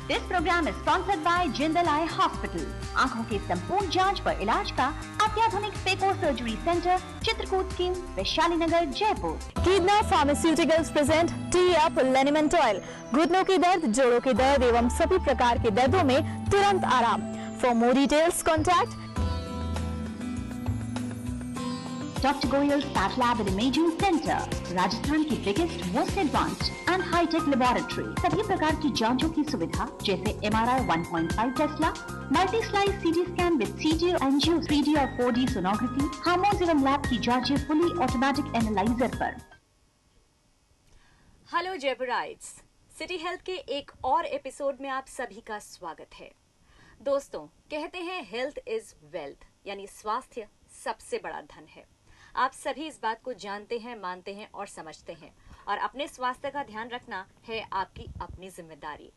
This program is sponsored by Jindal Eye Hospital. आँखों की संपूर्ण जांच पर इलाज का अत्याधुनिक phaco surgery centre, Chitrakoot scheme, Vaishali Nagar, Jaipur. कीदना pharmaceuticals present T up liniment oil. घुटनों के दर्द, जोड़ों के दर्द एवं सभी प्रकार के दर्दों में तुरंत आराम। For more details contact Dr. Goyal's Path Lab and Imaging Center, Rajasthan की biggest most advanced and hitech laboratory. सभी प्रकार की जांचों की सुविधा जैसे MRI 1.5 tesla, multi slice CT scan with CT angio, 3D और 4D सोनोग्राफी, हार्मोन्स एवं लैब की जांचें फुली ऑटोमेटिक एनालाइजर पर। हेलो जयपुराइट्स, सिटी हेल्थ के एक और एपिसोड में आप सभी का स्वागत है। दोस्तों, कहते हैं हेल्थ इज वेल्थ, यानी स्वास्थ्य सबसे बड़ा धन है। आप सभी इस बात को जानते हैं, मानते हैं और समझते हैं, और अपने स्वास्थ्य का ध्यान रखना है आपकी अपनी जिम्मेदारी।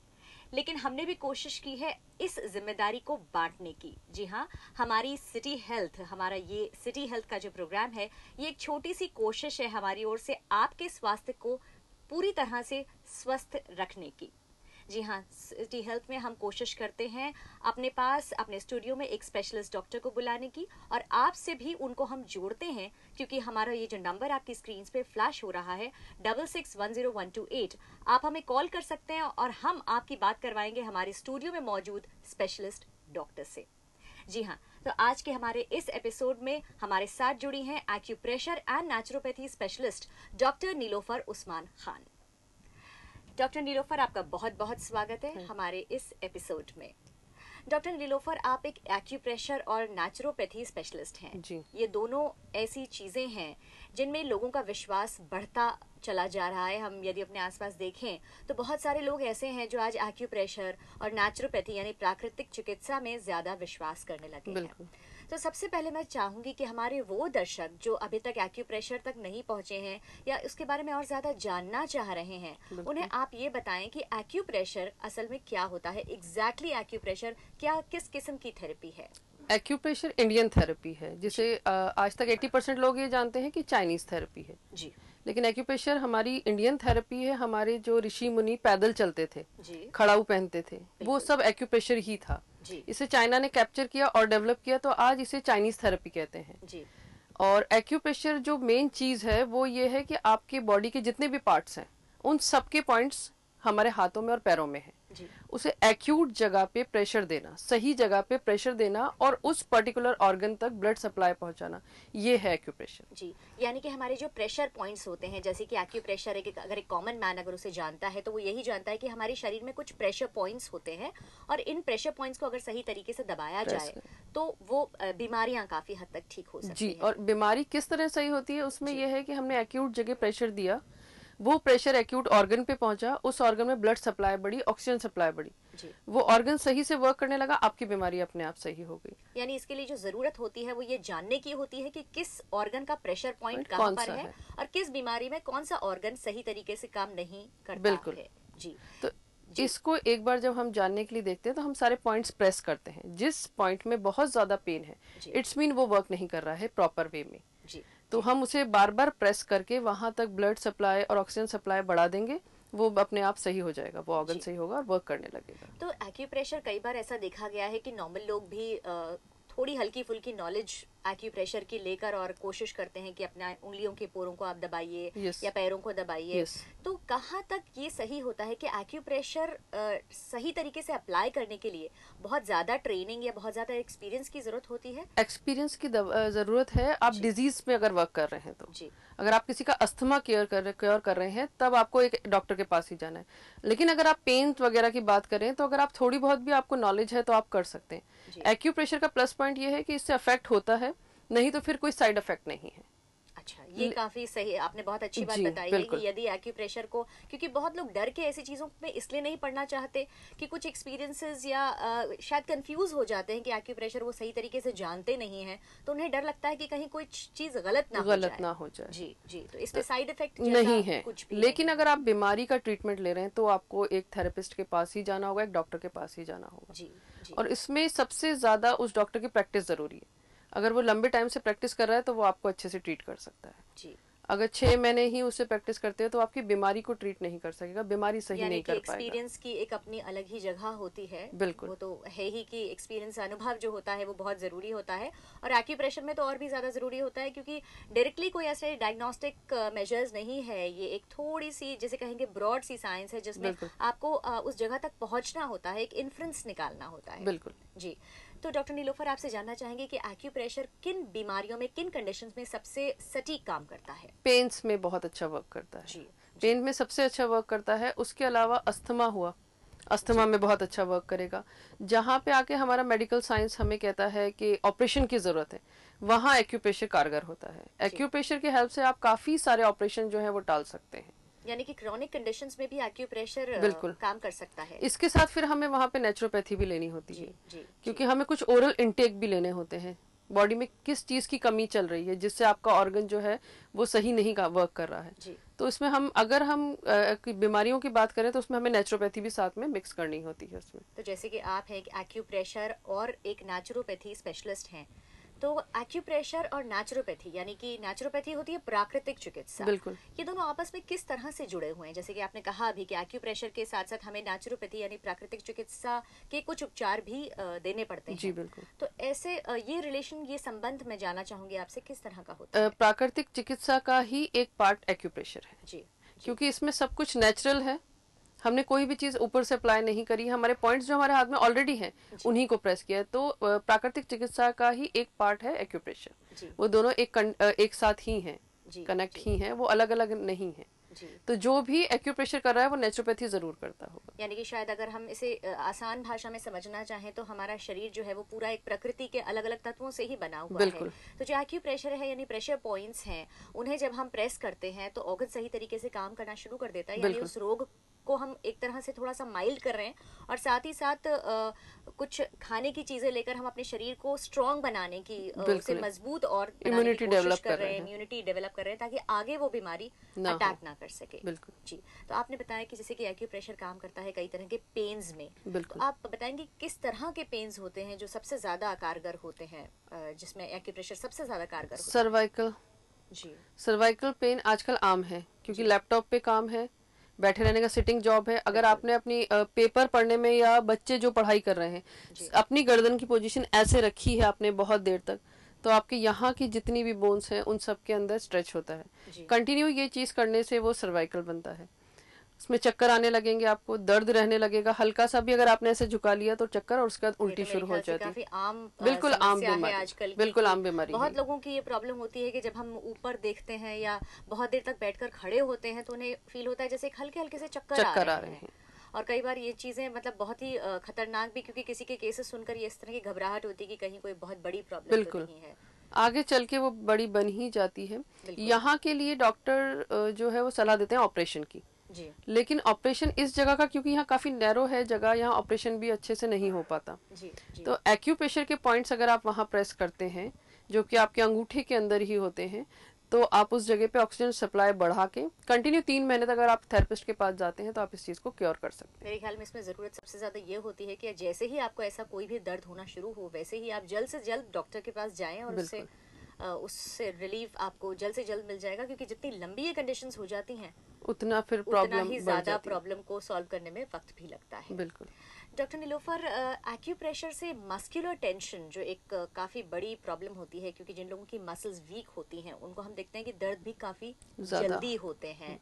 लेकिन हमने भी कोशिश की है इस जिम्मेदारी को बांटने की। जी हाँ, हमारी सिटी हेल्थ, हमारा ये सिटी हेल्थ का जो प्रोग्राम है, ये एक छोटी सी कोशिश है हमारी ओर से आपके स्वास्थ्य को पूरी तरह से स्वस्थ रखने की। जी हाँ, सिटी हेल्थ में हम कोशिश करते हैं अपने पास, अपने स्टूडियो में एक स्पेशलिस्ट डॉक्टर को बुलाने की, और आपसे भी उनको हम जोड़ते हैं, क्योंकि हमारा ये जो नंबर आपकी स्क्रीन पे फ्लैश हो रहा है 66100128, आप हमें कॉल कर सकते हैं और हम आपकी बात करवाएंगे हमारे स्टूडियो में मौजूद स्पेशलिस्ट डॉक्टर से। जी हाँ, तो आज के हमारे इस एपिसोड में हमारे साथ जुड़ी हैं acupressure and naturopathy specialist doctor Nilofar Usman Khan. Doctor Nilofar, आपका बहुत बहुत स्वागत है हमारे इस एपिसोड में। डॉक्टर नीलोफर, आप एक एक्यूप्रेशर और नेचुरोपैथी स्पेशलिस्ट हैं जी। ये दोनों ऐसी चीजें हैं जिनमें लोगों का विश्वास बढ़ता चला जा रहा है। हम यदि अपने आसपास देखें तो बहुत सारे लोग ऐसे हैं जो आज एक्यूप्रेशर और नेचुरोपैथी यानी प्राकृतिक चिकित्सा में ज्यादा विश्वास करने लगे हैं। तो सबसे पहले मैं चाहूंगी कि हमारे वो दर्शक जो अभी तक एक्यूप्रेशर तक नहीं पहुंचे हैं या उसके बारे में और ज्यादा जानना चाह रहे हैं, उन्हें आप ये बताएं कि एक्यूप्रेशर असल में क्या होता है। एग्जैक्टली एक्यूप्रेशर क्या, किस किस्म की थेरेपी है? एक्यूप्रेशर इंडियन थेरेपी है, जिसे आज तक 80% लोग ये जानते हैं कि चाइनीज थेरेपी है जी। लेकिन एक्यूप्रेशर हमारी इंडियन थेरेपी है। हमारे जो ऋषि मुनि पैदल चलते थे, खड़ाऊ पहनते थे, वो सब एक्यूप्रेशर ही था। इसे चाइना ने कैप्चर किया और डेवलप किया, तो आज इसे चाइनीज थेरेपी कहते हैं जी। और एक्यूप्रेशर जो मेन चीज है वो ये है कि आपके बॉडी के जितने भी पार्ट्स हैं, उन सबके पॉइंट्स हमारे हाथों में और पैरों में है। उसे एक्यूट जगह पे प्रेशर देना, सही जगह पे प्रेशर देना और उस पर्टिकुलर ऑर्गन तक ब्लड सप्लाई पहुंचाना, ये है एक्यूप्रेशर जी। यानी कि हमारे जो प्रेशर पॉइंट्स होते हैं, जैसे कि एक्यूप्रेशर अगर एक कॉमन मैन अगर उसे जानता है तो वो यही जानता है कि हमारे शरीर में कुछ प्रेशर पॉइंट्स होते हैं, और इन प्रेशर पॉइंट्स को अगर सही तरीके से दबाया जाए तो वो बीमारियां काफी हद तक ठीक हो सकती हैं। और बीमारी किस तरह सही होती है, उसमें यह है कि हमने एक्यूट जगह प्रेशर दिया, वो प्रेशर एक्यूट ऑर्गन पे पहुंचा, उस ऑर्गन में ब्लड सप्लाई बढ़ी, ऑक्सीजन सप्लाई बढ़ी, वो ऑर्गन सही से वर्क करने लगा, आपकी बीमारी अपने आप सही हो गई। यानी इसके लिए जो जरूरत होती है वो ये जानने की होती है कि किस ऑर्गन का प्रेशर पॉइंट कहाँ पर है और किस बीमारी में कौन सा ऑर्गन सही तरीके से काम नहीं करता बिल्कुल है जी। तो इसको एक बार जब हम जानने के लिए देखते हैं तो हम सारे पॉइंट्स प्रेस करते हैं। जिस पॉइंट में बहुत ज्यादा पेन है, इट्स मीन वो वर्क नहीं कर रहा है प्रॉपर वे में जी। तो हम उसे बार बार प्रेस करके वहां तक ब्लड सप्लाई और ऑक्सीजन सप्लाई बढ़ा देंगे, वो अपने आप सही हो जाएगा, वो ऑर्गन सही होगा और वर्क करने लगेगा। तो एक्यूप्रेशर कई बार ऐसा देखा गया है कि नॉर्मल लोग भी थोड़ी हल्की फुल्की नॉलेज एक्यूप्रेशर की लेकर और कोशिश करते हैं कि अपना उंगलियों के पोरों को आप दबाइए या पैरों को दबाइए। तो कहाँ तक ये सही होता है कि एक्यूप्रेशर सही तरीके से अप्लाई करने के लिए बहुत ज्यादा ट्रेनिंग या बहुत ज्यादा एक्सपीरियंस की जरूरत होती है? एक्सपीरियंस की जरूरत है। आप डिजीज में अगर वर्क कर रहे हैं तो जी। अगर आप किसी का अस्थमा केयर कर रहे हैं तब आपको एक डॉक्टर के पास ही जाना है। लेकिन अगर आप पेन वगैरह की बात करें तो अगर आप थोड़ी बहुत भी आपको नॉलेज है तो आप कर सकते हैं। एक्यूप्रेशर का प्लस पॉइंट ये है कि इससे अफेक्ट होता है, नहीं तो फिर कोई साइड इफेक्ट नहीं है। अच्छा, ये काफी सही, आपने बहुत अच्छी बात बताई है कि यदि एक्यूप्रेशर को, क्योंकि बहुत लोग डर के ऐसी चीजों में इसलिए नहीं पढ़ना चाहते कि कुछ एक्सपीरियंसेस या शायद कंफ्यूज हो जाते हैं कि एक्यूप्रेशर वो सही तरीके से जानते नहीं हैं, तो उन्हें डर लगता है कि कहीं कोई चीज गलत ना हो जाए। जी जी। तो इसमें साइड इफेक्ट नहीं है कुछ भी। लेकिन अगर आप बीमारी का ट्रीटमेंट ले रहे हैं तो आपको एक थेरेपिस्ट के पास ही जाना होगा, एक डॉक्टर के पास ही जाना होगा जी। और इसमें सबसे ज्यादा उस डॉक्टर की प्रैक्टिस जरूरी है। अगर वो लंबे टाइम से प्रैक्टिस कर रहा है तो वो आपको अच्छे से ट्रीट कर सकता है जी। अगर 6 महीने ही उससे प्रैक्टिस करते हैं तो आपकी बीमारी को ट्रीट नहीं कर सकेगा, बीमारी सही नहीं कर पाएगा। एक्सपीरियंस की एक अपनी अलग ही जगह होती है। बिल्कुल, वो तो है ही कि एक्सपीरियंस, अनुभव जो होता है वो बहुत जरूरी होता है, और एक्यूप्रेशर में तो और भी ज्यादा जरूरी होता है, क्योंकि डायरेक्टली कोई ऐसे डायग्नोस्टिक मेजर्स नहीं है। ये एक थोड़ी सी जैसे कहेंगे ब्रॉड सी साइंस है, जिसमें आपको उस जगह तक पहुंचना होता है, एक इन्फ्रेंस निकालना होता है। बिल्कुल जी। तो डॉक्टर नीलोफर, आपसे जानना चाहेंगे कि एक्यूप्रेशर किन बीमारियों में, किन कंडीशंस में सबसे सटीक काम करता है? पेन्स में बहुत अच्छा वर्क करता है। जी, पेन में सबसे अच्छा वर्क करता है। उसके अलावा अस्थमा हुआ, अस्थमा में बहुत अच्छा वर्क करेगा। जहाँ पे आके हमारा मेडिकल साइंस हमें कहता है कि ऑपरेशन की जरूरत है, वहाँ एक्यूप्रेशर कारगर होता है। एक्यूप्रेशर की हेल्प से आप काफी सारे ऑपरेशन जो है वो टाल सकते हैं। यानी कि क्रॉनिक कंडीशंस में भी एक्यूप्रेशर बिल्कुल काम कर सकता है। इसके साथ फिर हमें वहाँ पे नेचुरोपैथी भी लेनी होती है, क्योंकि हमें कुछ ओरल इंटेक भी लेने होते हैं। बॉडी में किस चीज की कमी चल रही है जिससे आपका ऑर्गन जो है वो सही नहीं वर्क कर रहा है। तो इसमें हम अगर हम बीमारियों की बात करें तो उसमें हमें नेचुरोपैथी भी साथ में मिक्स करनी होती है उसमें। तो जैसे कि आप हैं एक एक्यूप्रेशर और एक नेचुरोपैथी स्पेशलिस्ट हैं, तो एक्यूप्रेशर और नेचुरोपैथी, यानी कि नेचुरोपैथी होती है प्राकृतिक चिकित्सा, बिल्कुल, ये दोनों आपस में किस तरह से जुड़े हुए हैं? जैसे कि आपने कहा अभी कि एक्यूप्रेशर के साथ साथ हमें नेचुरोपैथी यानी प्राकृतिक चिकित्सा के कुछ उपचार भी देने पड़ते हैं। जी बिल्कुल। तो ऐसे ये रिलेशन, ये संबंध मैं जानना चाहूंगी आपसे, किस तरह का होता है? प्राकृतिक चिकित्सा का ही एक पार्ट एक्यूप्रेशर है। जी, क्योंकि इसमें सब कुछ नेचुरल है, हमने कोई भी चीज ऊपर से अप्लाई नहीं करी, हमारे पॉइंट्स जो हमारे हाथ में ऑलरेडी हैं उन्हीं को प्रेस किया है। तो प्राकृतिक चिकित्सा का ही एक पार्ट है एक्यूप्रेशर। वो दोनों एक साथ ही हैं, कनेक्ट ही हैं, वो अलग अलग नहीं है। तो जो भी एक्यूप्रेशर कर रहा है वो नेचुरोपैथी जरूर करता होगा। यानी कि शायद अगर हम इसे आसान भाषा में समझना चाहें तो हमारा शरीर जो है वो पूरा एक प्रकृति के अलग अलग तत्वों से ही बना हुआ है। तो जो एक्यूप्रेशर है यानी प्रेशर पॉइंट्स हैं, उन्हें जब हम प्रेस करते हैं तो ऑर्गन सही तरीके से काम करना शुरू कर देता है, यानी उस रोग को हम एक तरह से थोड़ा सा माइल्ड कर रहे हैं, और साथ ही साथ कुछ खाने की चीजें लेकर हम अपने शरीर को स्ट्रॉन्ग बनाने की, उसे मजबूत और इम्यूनिटी डेवलप कर रहे हैं, इम्यूनिटी डेवलप कर रहे हैं, ताकि आगे वो बीमारी अटैक ना कर सके। बिल्कुल जी। तो आपने बताया कि जैसे कि एक्यूप्रेशर काम करता है कई तरह के पेन्स में। बिल्कुल। तो आप बताएंगे किस तरह के पेन्स होते हैं जो सबसे ज्यादा कारगर होते हैं, जिसमें एक्यूप्रेशर सबसे ज्यादा कारगर होता है? सर्वाइकल। जी, सर्वाइकल पेन आजकल आम है, क्योंकि लैपटॉप पे काम है, बैठे रहने का सिटिंग जॉब है। अगर आपने अपनी पेपर पढ़ने में या बच्चे जो पढ़ाई कर रहे हैं अपनी गर्दन की पोजीशन ऐसे रखी है आपने बहुत देर तक, तो आपके यहाँ की जितनी भी बोन्स हैं उन सब के अंदर स्ट्रेच होता है। कंटिन्यू ये चीज करने से वो सर्वाइकल बनता है। उसमें चक्कर आने लगेंगे, आपको दर्द रहने लगेगा, हल्का सा भी अगर आपने ऐसे झुका लिया तो चक्कर, और उसके बाद उल्टी शुरू हो जाती है। बिल्कुल आम बीमारी, आजकल बिल्कुल आम बीमारी। बहुत लोगों की ये प्रॉब्लम होती है कि जब हम ऊपर देखते हैं या बहुत देर तक बैठकर खड़े होते हैं तो उन्हें फील होता है जैसे हल्के हल्के से चक्कर आ रहे हैं। और कई बार ये चीजें मतलब बहुत ही खतरनाक भी, क्योंकि किसी के केसेस सुनकर ये इस तरह की घबराहट होती है कि कहीं कोई बहुत बड़ी प्रॉब्लम तो नहीं है, आगे चल के वो बड़ी बन ही जाती है। यहाँ के लिए डॉक्टर जो है वो सलाह देते हैं ऑपरेशन की। जी। लेकिन ऑपरेशन इस जगह का, क्योंकि यहाँ काफी नैरो है जगह, यहाँ ऑपरेशन भी अच्छे से नहीं हो पाता। जी। तो एक्यूप्रेशर के पॉइंट्स अगर आप वहाँ प्रेस करते हैं, जो कि आपके अंगूठे के अंदर ही होते हैं, तो आप उस जगह पे ऑक्सीजन सप्लाई बढ़ा के कंटिन्यू 3 महीने तक अगर आप थेरेपिस्ट के पास जाते हैं तो आप इस चीज को क्योर कर सकते हैं। मेरे ख्याल में इसमें जरूरत सबसे ज्यादा ये होती है कि जैसे ही आपको ऐसा कोई भी दर्द होना शुरू हो, वैसे ही आप जल्द से जल्द डॉक्टर के पास जाएं, और उससे रिलीफ आपको जल्द से जल्द मिल जाएगा, क्योंकि जितनी लंबी ये कंडीशंस हो जाती हैं उतना फिर प्रॉब्लम ही ज्यादा प्रॉब्लम को सॉल्व करने में वक्त भी लगता है। बिल्कुल। डॉक्टर नीलोफर, एक्यूप्रेशर से मस्कुलर टेंशन जो एक काफी बड़ी प्रॉब्लम होती है, क्योंकि जिन लोगों की मसल्स वीक होती हैं उनको हम देखते हैं कि दर्द भी काफी जल्दी होते हैं।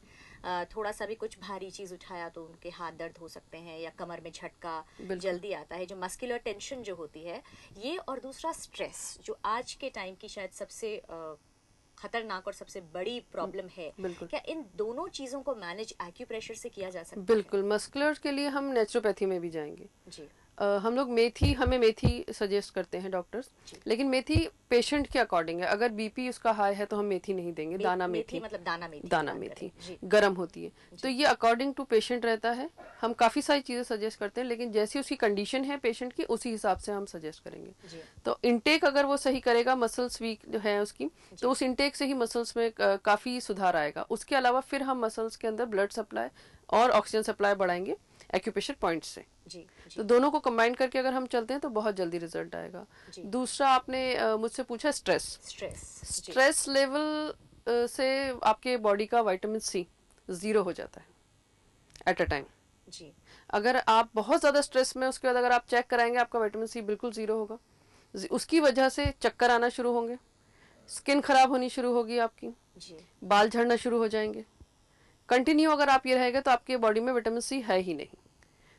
थोड़ा सा भी कुछ भारी चीज उठाया तो उनके हाथ दर्द हो सकते हैं, या कमर में झटका जल्दी आता है, जो मस्कुलर टेंशन जो होती है ये। और दूसरा स्ट्रेस, जो आज के टाइम की शायद सबसे खतरनाक और सबसे बड़ी प्रॉब्लम है। क्या इन दोनों चीजों को मैनेज एक्यूप्रेशर से किया जा सकता है? बिल्कुल। मस्कुलर के लिए हम नेचुरोपैथी में भी जाएंगे। जी। हम लोग हमें मेथी सजेस्ट करते हैं डॉक्टर्स, लेकिन मेथी पेशेंट के अकॉर्डिंग है। अगर बीपी उसका हाई है तो हम मेथी नहीं देंगे, दाना मेथी मतलब दाना मेथी गर्म होती है, तो ये अकॉर्डिंग टू पेशेंट रहता है। हम काफी सारी चीजें सजेस्ट करते हैं, लेकिन जैसी उसकी कंडीशन है पेशेंट की उसी हिसाब से हम सजेस्ट करेंगे। तो इंटेक अगर वो सही करेगा, मसल्स वीक है उसकी, तो उस इंटेक से ही मसल्स में काफी सुधार आएगा। उसके अलावा फिर हम मसल्स के अंदर ब्लड सप्लाई और ऑक्सीजन सप्लाई बढ़ाएंगे एक्यूप्रेशर पॉइंट से। जी। तो दोनों को कंबाइन करके अगर हम चलते हैं तो बहुत जल्दी रिजल्ट आएगा। दूसरा आपने मुझसे पूछा स्ट्रेस लेवल से आपके बॉडी का विटामिन सी 0 हो जाता है एट अ टाइम जी। अगर आप बहुत ज्यादा स्ट्रेस में, उसके बाद अगर आप चेक कराएंगे आपका विटामिन सी बिल्कुल 0 होगा। उसकी वजह से चक्कर आना शुरू होंगे, स्किन खराब होनी शुरू होगी आपकी जी। बाल झड़ना शुरू हो जाएंगे। कंटिन्यू अगर आप ये रहेगा तो आपके बॉडी में विटामिन सी है ही नहीं।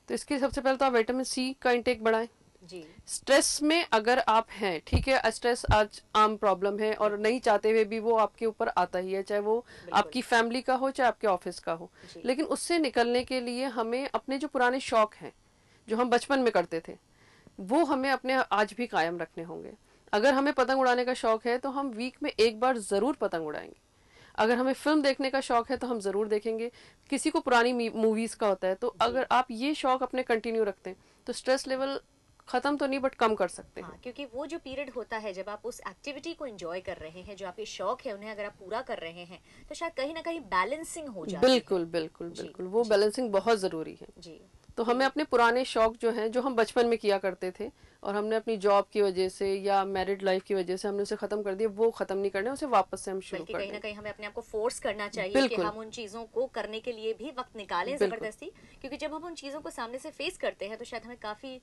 तो इसके सबसे पहले तो आप विटामिन सी का इंटेक बढ़ाएं जी। स्ट्रेस में अगर आप हैं, ठीक है, स्ट्रेस आज आम प्रॉब्लम है और नहीं चाहते हुए भी वो आपके ऊपर आता ही है, चाहे वो आपकी फैमिली का हो चाहे आपके ऑफिस का हो। लेकिन उससे निकलने के लिए हमें अपने जो पुराने शौक हैं जो हम बचपन में करते थे वो हमें अपने आज भी कायम रखने होंगे। अगर हमें पतंग उड़ाने का शौक है तो हम वीक में एक बार जरूर पतंग उड़ाएंगे। अगर हमें फिल्म देखने का शौक है तो हम जरूर देखेंगे। किसी को पुरानी मूवीज का होता है, तो अगर आप ये शौक अपने कंटिन्यू रखते हैं तो स्ट्रेस लेवल खत्म तो नहीं बट कम कर सकते हैं। क्योंकि वो जो पीरियड होता है जब आप उस एक्टिविटी को एंजॉय कर रहे हैं, जो आपके शौक है उन्हें अगर आप पूरा कर रहे हैं तो शायद कहीं ना कहीं बैलेंसिंग हो जाती है। बिल्कुल बिल्कुल बिल्कुल, वो बैलेंसिंग बहुत जरूरी है जी। तो हमें अपने पुराने शौक जो हैं, जो हम बचपन में किया करते थे और हमने अपनी जॉब की वजह से या मैरिड लाइफ की वजह से हमने उसे खत्म कर दिया, वो खत्म नहीं करने, उसे वापस से हम शुरू करें। कहीं ना कहीं हमें अपने आप को फोर्स करना चाहिए कि हम उन चीजों को करने के लिए भी वक्त निकालें जबरदस्ती, क्योंकि जब हम उन चीजों को सामने से फेस करते हैं तो शायद हमें काफी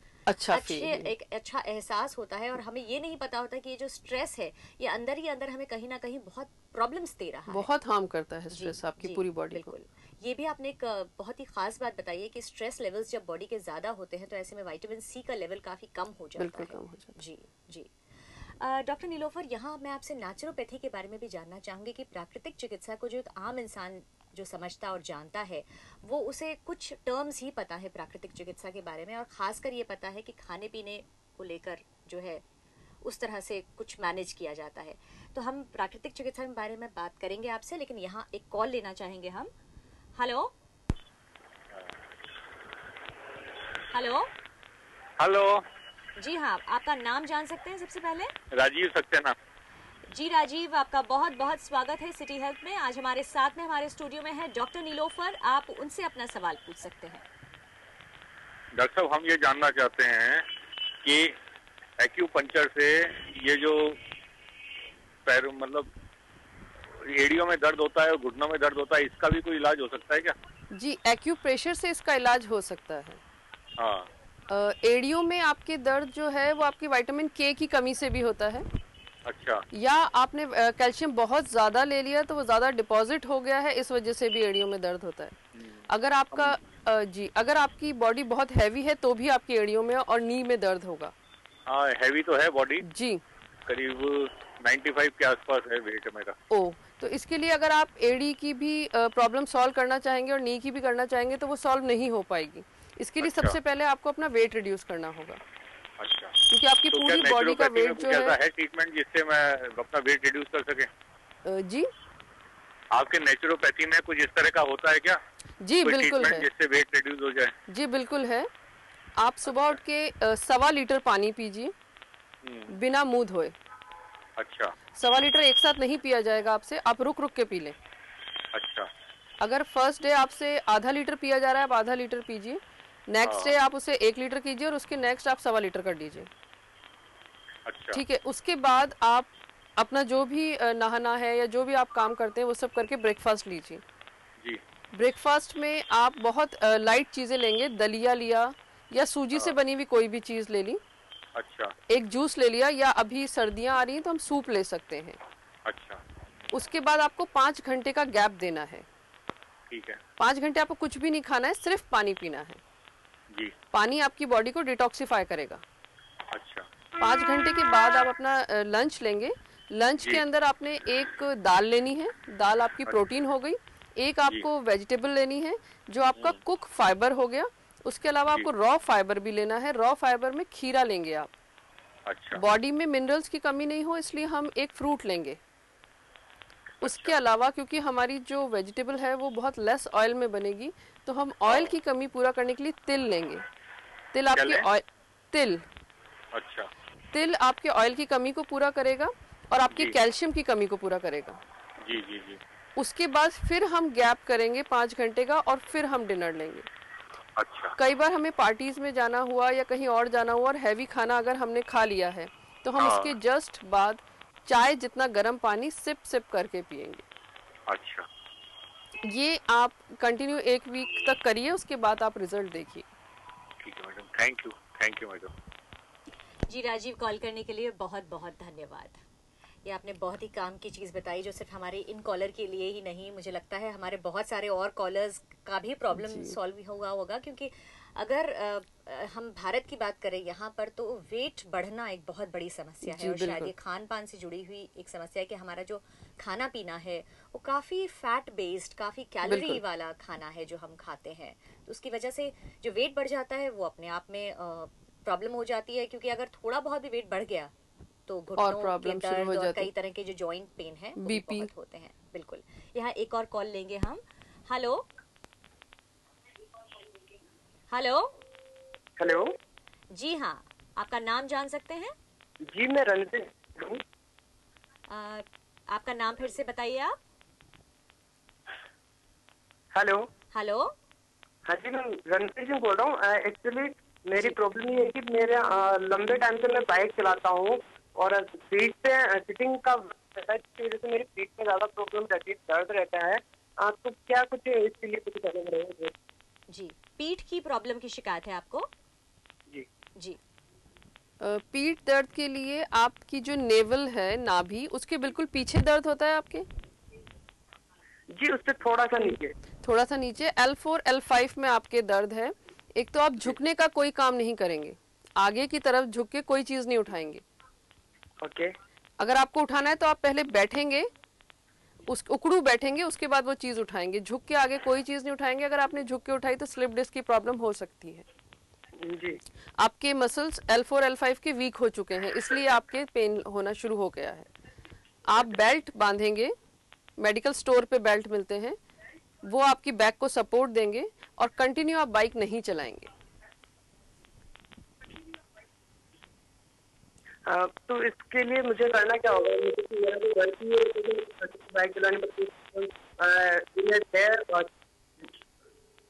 एक अच्छा एहसास होता है और हमें ये नहीं पता होता कि ये जो स्ट्रेस है ये अंदर ही अंदर हमें कहीं ना कहीं बहुत प्रॉब्लम्स दे रहा है, बहुत हार्म करता है स्ट्रेस आपकी पूरी बॉडी को। ये भी आपने एक बहुत ही खास बात बताई है कि स्ट्रेस लेवल्स जब बॉडी के ज्यादा होते हैं तो ऐसे में विटामिन सी का लेवल काफी कम हो जाता है। बिल्कुल कम हो जाता है जी जी। डॉक्टर नीलोफर, यहाँ मैं आपसे नेचुरोपैथी के बारे में भी जानना चाहूंगी कि प्राकृतिक चिकित्सा को जो एक आम इंसान जो समझता और जानता है वो उसे कुछ टर्म्स ही पता है प्राकृतिक चिकित्सा के बारे में, और खासकर ये पता है कि खाने पीने को लेकर जो है उस तरह से कुछ मैनेज किया जाता है। तो हम प्राकृतिक चिकित्सा के बारे में बात करेंगे आपसे, लेकिन यहाँ एक कॉल लेना चाहेंगे हम। हेलो हेलो हेलो जी हाँ, आपका नाम जान सकते हैं सबसे पहले? राजीव सक्सेना। जी राजीव, आपका बहुत बहुत स्वागत है सिटी हेल्थ में। आज हमारे साथ में हमारे स्टूडियो में है डॉक्टर नीलोफर, आप उनसे अपना सवाल पूछ सकते हैं। डॉक्टर साहब, हम ये जानना चाहते हैं कि एक्यूपंक्चर से ये जो पैर मतलब एड़ियों में दर्द होता है और घुटनों में दर्द होता है, इसका भी कोई इलाज हो सकता है क्या? जी, एक्यूप्रेशर से इसका इलाज हो सकता है। हाँ। एड़ियों में आपके दर्द जो है वो आपकी विटामिन के की कमी से भी होता है। अच्छा। या आपने कैल्शियम बहुत ज्यादा ले लिया तो वो ज्यादा डिपॉजिट हो गया है, इस वजह से भी एड़ियों में दर्द होता है। अगर आपका जी अगर आपकी बॉडी बहुत हैवी है तो भी आपकी एड़ियों में और नी में दर्द होगा। हाँ, हैवी तो है बॉडी जी, करीब 95 के आसपास है वेट मेरा। ओ, तो इसके लिए अगर आप एड़ी की भी प्रॉब्लम सॉल्व करना चाहेंगे और नी की भी करना चाहेंगे तो वो सॉल्व नहीं हो पाएगी। इसके लिए सबसे पहले आपको अपना वेट रिड्यूस करना होगा। अच्छा। क्योंकि आपकी तो पूरी बॉडी का वेट जो है ट्रीटमेंट जिससे मैं अपना वेट रिड्यूस कर सके? जी, आपके नेचुरोपैथी में कुछ इस तरह का होता है क्या? जी बिल्कुल है, जिससे वेट रिड्यूस हो जाए। जी बिल्कुल है। आप सुबह उठ के 1.25 लीटर पानी पीजिए बिना मुंह धोए। अच्छा। 1.25 लीटर एक साथ नहीं पिया जाएगा आपसे, आप रुक रुक के पी लें। अच्छा। अगर फर्स्ट डे आपसे आधा लीटर पिया जा रहा है, आप आधा लीटर पीजिए। नेक्स्ट डे आप उसे 1 लीटर कीजिए और उसके नेक्स्ट आप 1.25 लीटर कर दीजिए। अच्छा। ठीक है। उसके बाद आप अपना जो भी नहाना है या जो भी आप काम करते हैं वो सब करके ब्रेकफास्ट लीजिए। जी। ब्रेकफास्ट में आप बहुत लाइट चीजें लेंगे, दलिया लिया या सूजी से बनी हुई कोई भी चीज ले ली। अच्छा। एक जूस ले लिया, या अभी सर्दियां आ रही हैं तो हम सूप ले सकते हैं। अच्छा। उसके बाद आपको 5 घंटे का गैप देना है। ठीक है। 5 घंटे आपको कुछ भी नहीं खाना है, सिर्फ पानी पीना है। जी। पानी आपकी बॉडी को डिटॉक्सिफाई करेगा। अच्छा। 5 घंटे के बाद आप अपना लंच लेंगे। लंच के अंदर आपने एक दाल लेनी है, दाल आपकी प्रोटीन हो गई। एक आपको वेजिटेबल लेनी है जो आपका कुक फाइबर हो गया। उसके अलावा आपको रॉ फाइबर भी लेना है। रॉ फाइबर में खीरा लेंगे आप। अच्छा। बॉडी में मिनरल्स की कमी नहीं हो इसलिए हम एक फ्रूट लेंगे। उसके अलावा क्योंकि हमारी जो वेजिटेबल है वो बहुत लेस ऑयल में बनेगी तो हम ऑयल की कमी पूरा करने के लिए तिल लेंगे। तिल आपकी ऑयल तिल अच्छा। तिल आपके ऑयल की कमी को पूरा करेगा और आपकी कैल्शियम की कमी को पूरा करेगा। जी जी जी। उसके बाद फिर हम गैप करेंगे 5 घंटे का और फिर हम डिनर लेंगे। अच्छा। कई बार हमें पार्टीज में जाना हुआ या कहीं और जाना हुआ और हैवी खाना अगर हमने खा लिया है तो हम उसके जस्ट बाद चाय जितना गर्म पानी सिप सिप करके पिएंगे। अच्छा, ये आप कंटिन्यू 1 वीक तक करिए, उसके बाद आप रिजल्ट देखिए। ठीक है मैडम, थैंक यू मैडम। जी राजीव, कॉल करने के लिए बहुत बहुत धन्यवाद। ये आपने बहुत ही काम की चीज़ बताई जो सिर्फ हमारे इन कॉलर के लिए ही नहीं, मुझे लगता है हमारे बहुत सारे और कॉलर्स का भी प्रॉब्लम सॉल्व हुआ होगा। क्योंकि अगर हम भारत की बात करें यहाँ पर, तो वेट बढ़ना एक बहुत बड़ी समस्या है और शायद ये खान पान से जुड़ी हुई एक समस्या है कि हमारा जो खाना पीना है वो काफ़ी फैट बेस्ड, काफ़ी कैलोरी वाला खाना है जो हम खाते हैं। तो उसकी वजह से जो वेट बढ़ जाता है वो अपने आप में प्रॉब्लम हो जाती है। क्योंकि अगर थोड़ा बहुत भी वेट बढ़ गया तो घुटनों के दर्द और कई तरह के जो जॉइंट पेन है वो बहुत होते हैं। बिल्कुल। यहाँ एक और कॉल लेंगे हम। Hello hello hello. जी हाँ, आपका नाम जान सकते हैं? जी मैं रणजीत हूँ। आपका नाम फिर से बताइए आप। Hello hello. हाँ जी, मैं रणजीत सिंह बोल रहा हूँ। एक्चुअली मेरी प्रॉब्लम ये है कि मेरे लंबे टाइम से मैं बाइक चलाता हूँ और सीट पे सिटिंग का रहता है, जिसकी वजह से मेरी पीठ में ज्यादा प्रॉब्लम रहती है, दर्द रहता है। तो क्या कुछ इसके लिए कुछ करना पड़ेगा? जी, पीठ की प्रॉब्लम की शिकायत है आपको? जी जी। पीठ दर्द के लिए आपकी जो नेवल है, नाभि, उसके बिल्कुल पीछे दर्द होता है आपके? जी, उससे थोड़ा सा नीचे L4 L5 में आपके दर्द है। एक तो आप झुकने का कोई काम नहीं करेंगे, आगे की तरफ झुक के कोई चीज नहीं उठाएंगे। ओके। अगर आपको उठाना है तो आप पहले बैठेंगे, उकड़ू बैठेंगे, उसके बाद वो चीज उठाएंगे। झुक के आगे कोई चीज नहीं उठाएंगे। अगर आपने झुक के उठाई तो स्लिप डिस्क की प्रॉब्लम हो सकती है। जी। आपके मसल्स L4 L5 के वीक हो चुके हैं, इसलिए आपके पेन होना शुरू हो गया है। आप बेल्ट बांधेंगे, मेडिकल स्टोर पे बेल्ट मिलते हैं, वो आपकी बैक को सपोर्ट देंगे और कंटिन्यू आप बाइक नहीं चलाएंगे। तो इसके लिए मुझे करना क्या होगा? मुझे मेरा जो घर की बाइक चलाने पर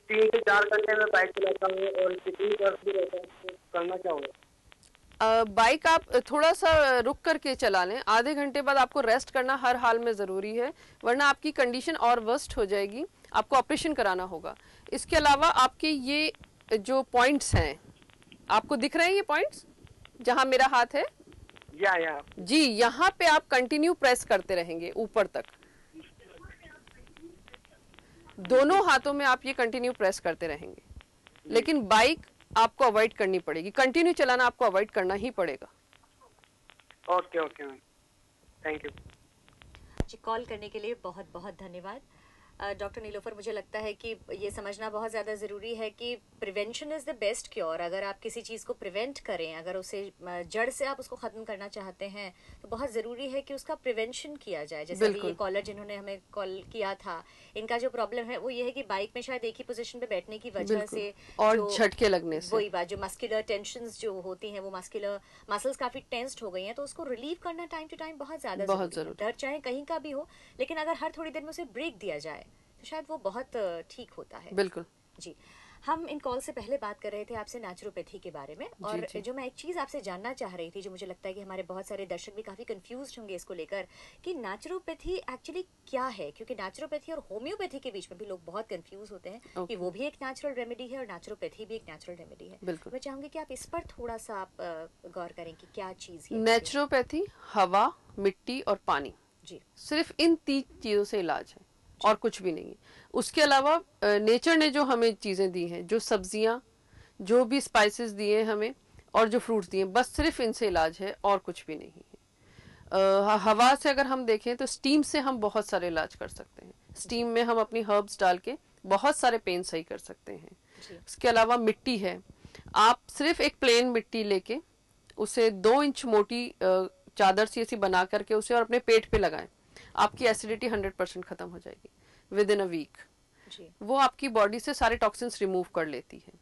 3 से 4 घंटे में बाइक चलाता हूँ और सिटिंग पर भी रहता हूँ, तो करना क्या होगा? बाइक आप थोड़ा सा रुक करके चला लें। आधे घंटे बाद आपको रेस्ट करना हर हाल में ज़रूरी है, वरना आपकी कंडीशन और वर्स्ट हो जाएगी, आपको ऑपरेशन कराना होगा। इसके अलावा आपके ये जो पॉइंट्स हैं, आपको दिख रहे हैं ये पॉइंट्स जहां मेरा हाथ है? या जी, यहाँ पे आप कंटिन्यू प्रेस करते रहेंगे ऊपर तक। दोनों हाथों में आप ये कंटिन्यू प्रेस करते रहेंगे, लेकिन बाइक आपको अवॉइड करनी पड़ेगी। कंटिन्यू चलाना आपको अवॉइड करना ही पड़ेगा। ओके मैम, थैंक यू जी। कॉल करने के लिए बहुत बहुत धन्यवाद। डॉक्टर नीलोफर, मुझे लगता है कि ये समझना बहुत ज़्यादा ज़रूरी है कि prevention is the best cure. अगर आप किसी चीज़ को प्रिवेंट करें, अगर उसे जड़ से आप उसको ख़त्म करना चाहते हैं, तो बहुत ज़रूरी है कि उसका प्रिवेंशन किया जाए। जैसे अभी ये कॉलर जिन्होंने हमें कॉल किया था, इनका जो प्रॉब्लम है वो ये है कि बाइक में शायद एक ही पोजीशन पे बैठने की वजह से और झटके लगने से, वही बात, जो मस्कुलर टेंशंस जो होती हैं, वो मस्कुलर मसल्स काफ़ी टेंस्ड हो गई हैं, तो उसको रिलीव करना टाइम टू टाइम बहुत ज़्यादा ज़रूरी है। दर्द चाहे कहीं का भी हो, लेकिन अगर हर थोड़ी देर में उसे ब्रेक दिया जाए तो शायद वो बहुत ठीक होता है। बिल्कुल जी। हम इन कॉल से पहले बात कर रहे थे आपसे नेचुरोपैथी के बारे में, और जो मैं एक चीज़ आपसे जानना चाह रही थी, जो मुझे लगता है कि हमारे बहुत सारे दर्शक भी काफ़ी कंफ्यूज होंगे इसको लेकर, कि नेचुरोपैथी एक्चुअली क्या है। क्योंकि नेचुरोपैथी और होम्योपैथी के बीच में भी लोग बहुत कंफ्यूज होते हैं कि वो भी एक नेचुरल रेमेडी है और नेचुरोपैथी भी एक नेचुरल रेमेडी है। मैं चाहूंगी कि आप इस पर थोड़ा सा आप गौर करें कि क्या चीज़ है। नेचुरोपैथी हवा, मिट्टी और पानी, जी, सिर्फ इन 3 चीज़ों से इलाज है और कुछ भी नहीं है। उसके अलावा नेचर ने जो हमें चीज़ें दी हैं, जो सब्जियां, जो भी स्पाइसेस दिए हमें और जो फ्रूट्स दिए, बस सिर्फ इनसे इलाज है और कुछ भी नहीं है। हवा से अगर हम देखें तो स्टीम से हम बहुत सारे इलाज कर सकते हैं। स्टीम में हम अपनी हर्ब्स डाल के बहुत सारे पेन सही कर सकते हैं। उसके अलावा मिट्टी है, आप सिर्फ एक प्लेन मिट्टी लेके उसे 2 इंच मोटी चादर सी ऐसी बना करके उसे और अपने पेट पे लगाएं, आपकी एसिडिटी 100% खत्म हो जाएगी विद इन अ वीक। वो आपकी बॉडी से सारे टॉक्सिन्स रिमूव कर लेती है।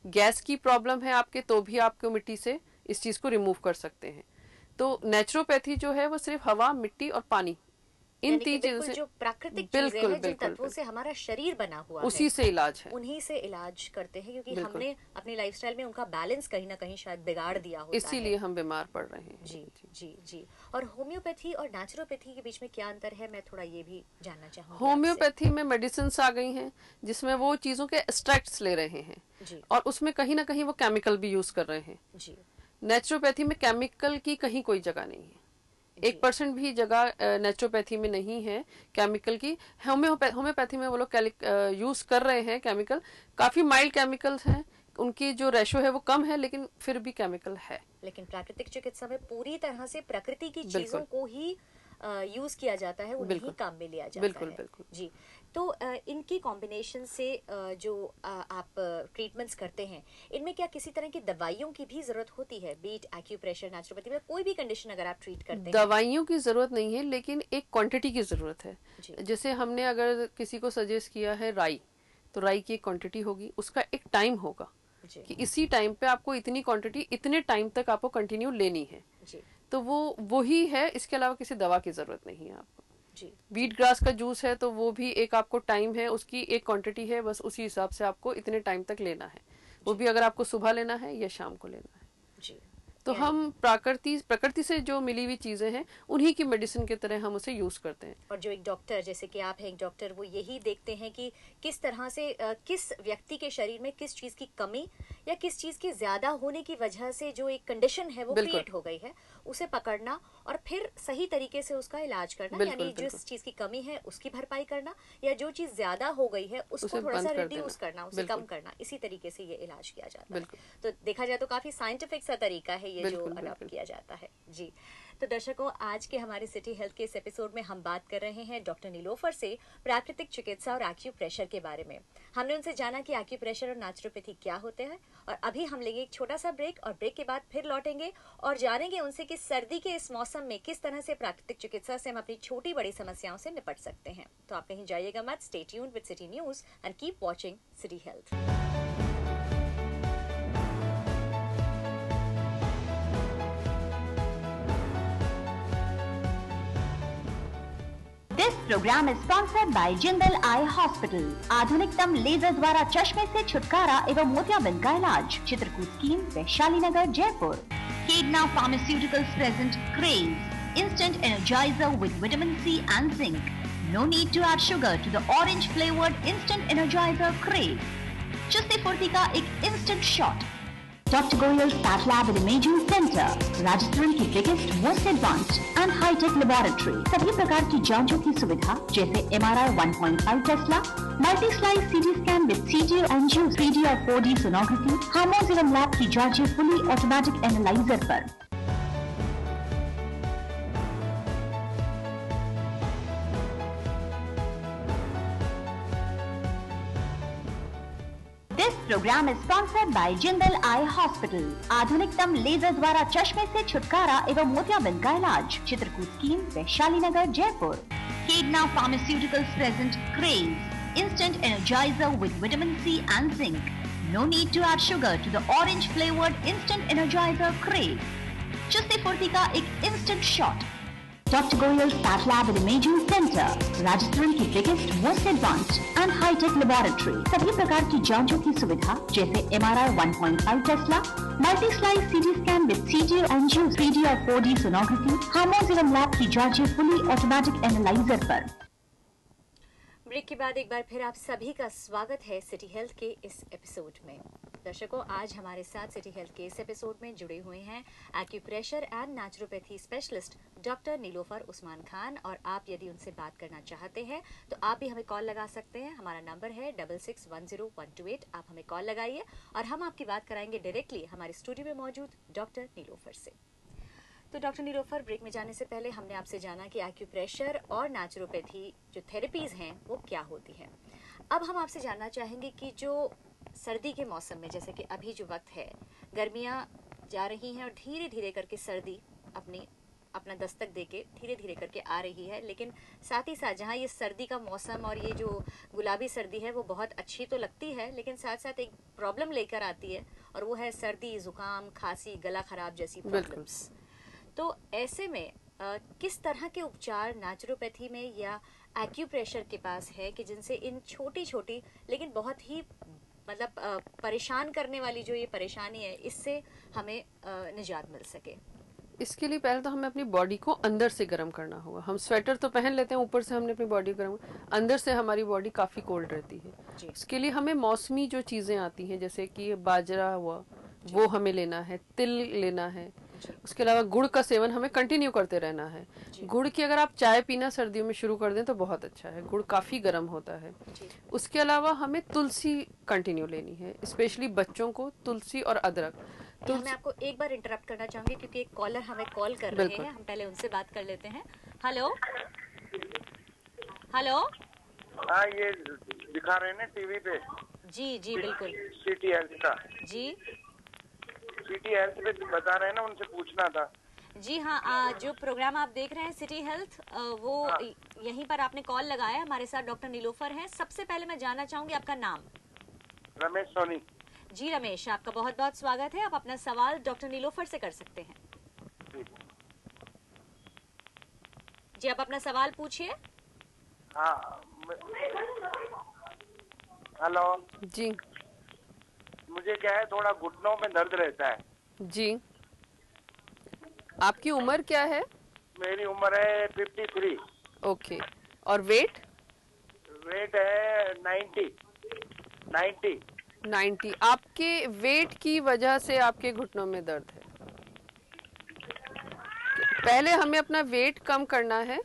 गैस की प्रॉब्लम है आपके, तो भी आपको मिट्टी से इस चीज को रिमूव कर सकते हैं। तो नेचुरोपैथी जो है वो सिर्फ हवा, मिट्टी और पानी, इन तीन चीजों से जो प्राकृतिक चीजें हैं, जिन तत्वों से हमारा शरीर बना हुआ है, उसी से इलाज है, उन्हीं से इलाज करते हैं, क्योंकि हमने अपने लाइफस्टाइल में उनका बैलेंस कहीं ना कहीं शायद बिगाड़ दिया होता है, इसीलिए हम बीमार पड़ रहे हैं। जी जी जी। और होम्योपैथी और नेचुरोपैथी के बीच में क्या अंतर है, मैं थोड़ा ये भी जानना चाहूंगी। होम्योपैथी में मेडिसिन आ गई हैं जिसमें वो चीजों के एक्सट्रैक्ट्स ले रहे हैं जी, और उसमें कहीं ना कहीं वो केमिकल भी यूज कर रहे हैं जी। नेचुरोपैथी में केमिकल की कहीं कोई जगह नहीं है, 1% भी जगह नेचुरोपैथी में नहीं है केमिकल की। होम्योपैथी में वो लोग यूज कर रहे हैं केमिकल, काफी माइल्ड केमिकल्स हैं, उनकी जो रेशो है वो कम है, लेकिन फिर भी केमिकल है। लेकिन प्राकृतिक चिकित्सा में पूरी तरह से प्रकृति की चीजों को ही यूज किया जाता है, उन्हीं काम में लिया जाता बिल्कुल, है। बिल्कुल। जी। तो इनकी कॉम्बिनेशन से जो आप ट्रीटमेंट्स करते हैं, इनमें क्या किसी तरह की दवाइयों की भी जरूरत होती है? बीट एक्यूप्रेशर, नेचुरोपैथी में कोई भी कंडीशन अगर आप ट्रीट करते हैं। दवाइयों की जरूरत नहीं है, लेकिन एक क्वांटिटी की जरूरत है। जैसे हमने अगर किसी को सजेस्ट किया है राई, तो राई की एक क्वांटिटी होगी, उसका एक टाइम होगा कि इसी टाइम पे आपको इतनी क्वांटिटी इतने टाइम तक आपको कंटिन्यू लेनी है जी। तो वो ही है, इसके अलावा किसी दवा की जरूरत नहीं है आपको जी। व्हीट ग्रास का जूस है तो वो भी एक आपको टाइम है, उसकी एक क्वांटिटी है, बस उसी हिसाब से आपको इतने टाइम तक लेना है, वो भी अगर आपको सुबह लेना है या शाम को लेना है जी। तो हम प्रकृति से जो मिली हुई चीजें हैं उन्हीं की मेडिसिन की तरह हम उसे यूज करते हैं। और जो एक डॉक्टर, जैसे कि आप हैं एक डॉक्टर, वो यही देखते हैं कि किस तरह से किस व्यक्ति के शरीर में किस चीज की कमी या किस चीज के ज्यादा होने की वजह से जो एक कंडीशन है वो क्रिएट हो गई है, उसे पकड़ना और फिर सही तरीके से उसका इलाज करना, यानी जिस चीज की कमी है उसकी भरपाई करना, या जो चीज ज्यादा हो गई है उसको थोड़ा सा रिड्यूस करना, उसे कम करना, इसी तरीके से ये इलाज किया जाता है। तो देखा जाए तो काफी साइंटिफिक सा तरीका है ये जो अडॉप्ट किया जाता है। जी। तो दर्शकों, आज के हमारे सिटी हेल्थ के इस एपिसोड में हम बात कर रहे हैं डॉक्टर नीलोफर से प्राकृतिक चिकित्सा और एक्यूप्रेशर के बारे में। हमने उनसे जाना कि एक्यूप्रेशर और नेचुरोपैथी क्या होते हैं, और अभी हम लेंगे एक छोटा सा ब्रेक, और ब्रेक के बाद फिर लौटेंगे और जानेंगे उनसे कि सर्दी के इस मौसम में किस तरह से प्राकृतिक चिकित्सा से हम अपनी छोटी बड़ी समस्याओं से निपट सकते हैं। तो आप कहीं जाइएगा मत, stay tuned with city news and keep watching city health. This program is sponsored by Jindal Eye Hospital. आधुनिकतम लेजर द्वारा चश्मे से छुटकारा एवं मोतियाबिंद का इलाज। Chitrakoot scheme, Vaishali Nagar, Jaipur. Kedna Pharmaceuticals present Craze, instant energizer with vitamin C and zinc. No need to add sugar to the orange flavored instant energizer Craze. चुस्ती फुर्ती का एक instant shot. Dr. Goyal's Path Lab and Imaging Center, Rajasthan की biggest, most advanced and high-tech laboratory. सभी प्रकार की जांचों की सुविधा जैसे MRI 1.5 Tesla, multi-slice CT scan with CT angio 3D और 4D सोनोग्राफी, हार्मोन्स एवं लैब की जांचें फुली ऑटोमेटिक एनालाइजर पर। This program is sponsored by Jindal Eye Hospital. आधुनिकतम लेजर द्वारा चश्मे से छुटकारा एवं मोतियाबिंद का इलाज। Chitrakoot scheme, Vaishali Nagar, Jaipur. Kedna Pharmaceuticals present Craze, instant energizer with vitamin C and zinc. No need to add sugar to the orange flavored instant energizer Craze. चुस्ती फुर्ती का एक instant shot. Dr. Goyal's Path Lab and Imaging Center, Rajasthan की biggest, most advanced and high-tech laboratory. सभी प्रकार की जांचों की सुविधा जैसे MRI 1.5 Tesla, multi-slice CT scan with CT angio 3D और 4D सोनोग्राफी, हार्मोन्स एवं लैब की जांचें फुली ऑटोमेटिक एनालाइजर पर। ब्रेक के बाद एक बार फिर आप सभी का स्वागत है सिटी हेल्थ के इस एपिसोड में। दर्शकों, आज हमारे साथ सिटी हेल्थ के इस एपिसोड में जुड़े हुए हैं acupressure and naturopathy specialist doctor Nilofar Usman Khan, और आप यदि उनसे बात करना चाहते हैं तो आप भी हमें कॉल लगा सकते हैं। हमारा नंबर है 66100128। आप हमें कॉल लगाइए और हम आपकी बात कराएंगे डायरेक्टली हमारे स्टूडियो में मौजूद डॉक्टर नीलोफर से। तो डॉक्टर नीलोफर, ब्रेक में जाने से पहले हमने आपसे जाना कि एक्यूप्रेशर और नेचुरोपैथी जो थेरेपीज हैं वो क्या होती हैं। अब हम आपसे जानना चाहेंगे कि जो सर्दी के मौसम में, जैसे कि अभी जो वक्त है, गर्मियां जा रही हैं और धीरे धीरे करके सर्दी अपना दस्तक देके धीरे धीरे करके आ रही है, लेकिन साथ ही साथ जहाँ ये सर्दी का मौसम और ये जो गुलाबी सर्दी है वो बहुत अच्छी तो लगती है, लेकिन साथ साथ एक प्रॉब्लम लेकर आती है, और वो है सर्दी, जुकाम, खांसी, गला खराब जैसी प्रॉब्लम्स। तो ऐसे में किस तरह के उपचार नेचुरोपैथी में या एक्यूप्रेशर के पास है कि जिनसे इन छोटी छोटी लेकिन बहुत ही मतलब परेशान करने वाली जो ये परेशानी है इससे हमें निजात मिल सके? इसके लिए पहले तो हमें अपनी बॉडी को अंदर से गर्म करना होगा। हम स्वेटर तो पहन लेते हैं, ऊपर से हमने अपनी बॉडी गर्म, अंदर से हमारी बॉडी काफ़ी कोल्ड रहती है। इसके लिए हमें मौसमी जो चीज़ें आती हैं जैसे कि बाजरा हुआ वो हमें लेना है, तिल लेना है। उसके अलावा गुड़ का सेवन हमें कंटिन्यू करते रहना है। गुड़ की अगर आप चाय पीना सर्दियों में शुरू कर दें तो बहुत अच्छा है, गुड़ काफ़ी गर्म होता है। उसके अलावा हमें तुलसी कंटिन्यू लेनी है, स्पेशली बच्चों को तुलसी और अदरक। तो मैं आपको एक बार इंटरप्ट करना चाहूंगी क्योंकि एक कॉलर हमें कॉल कर रहे हैं, हम पहले उनसे बात कर लेते हैं। Hello hello. हाँ, ये दिखा रहे हैं ना टीवी पे। जी जी बिल्कुल। सिटी हेल्थ का। जी सिटी हेल्थ पे बता रहे हैं ना, उनसे पूछना था। जी हाँ, जो प्रोग्राम आप देख रहे हैं सिटी हेल्थ, वो यहीं पर आपने कॉल लगाया। हमारे साथ डॉक्टर नीलोफर हैं। सबसे पहले मैं जानना चाहूंगी आपका नाम। रमेश सोनी। जी रमेश, आपका बहुत बहुत स्वागत है। आप अपना सवाल डॉक्टर नीलोफर से कर सकते हैं। जी आप अपना सवाल पूछिए। हाँ, हेलो जी। मुझे क्या है, थोड़ा घुटनों में दर्द रहता है। जी, आपकी उम्र क्या है? मेरी उम्र है 53। ओके, और वेट? वेट है 90। आपके वेट की वजह से आपके घुटनों में दर्द है। पहले हमें अपना वेट कम करना है।